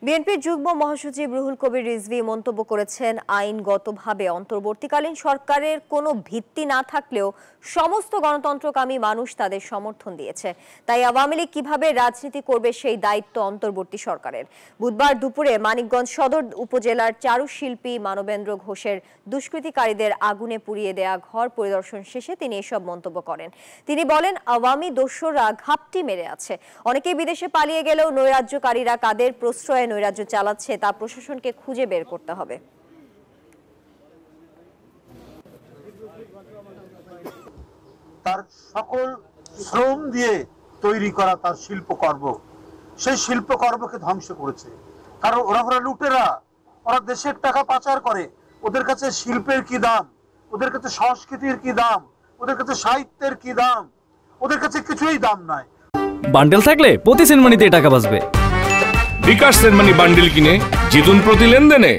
বিএনপির যুগ্ম মহাসচিব রুহুল কবির রিজভী মন্তব্য করেছেন, আইনগতভাবে অন্তর্বর্তীকালীন সরকারের কোনো ভিত্তি না থাকলেও সমস্ত গণতন্ত্রকামী মানুষ তাদের সমর্থন দিয়েছে। তাই আওয়ামী লীগ কিভাবে রাজনীতি করবে সেই দায়িত্ব অন্তর্বর্তী সরকারের। বুধবার দুপুরে মানিকগঞ্জ সদর উপজেলার চারুশিল্পী মানবেন্দ্র ঘোষের দুষ্কৃতিকারীদের আগুনে পুড়িয়ে দেয়া ঘর পরিদর্শন শেষে তিনি এসব মন্তব্য করেন। তিনি বলেন, আওয়ামী দস্যুরা ঘাপটি মেরে আছে। অনেকেই বিদেশে পালিয়ে গেলেও নৈরাজ্যকারীরা কাদের প্রশ্রয়ে নৈরাজ্য চালাচ্ছে তা প্রশাসনকে খুঁজে বের করতে হবে। তার সকল শ্রম দিয়ে তৈরি করা তার শিল্পকর্ম, সেই শিল্পকর্মকে ধ্বংস করেছে। কারণ ওরা লুটেরা, ওরা দেশের টাকা পাচার করে। ওদের কাছে শিল্পের কি দাম, ওদের কাছে সংস্কৃতির কি দাম, ওদের কাছে সাহিত্যের কি দাম, ওদের কাছে কিছুই দাম নাই। বান্ডেল থাকলে প্রতি সেনমানিতে টাকা বাঁচবে। বিকাশ সেনমানি বান্ডেল কিনে জিতুন প্রতি লেনদেনে।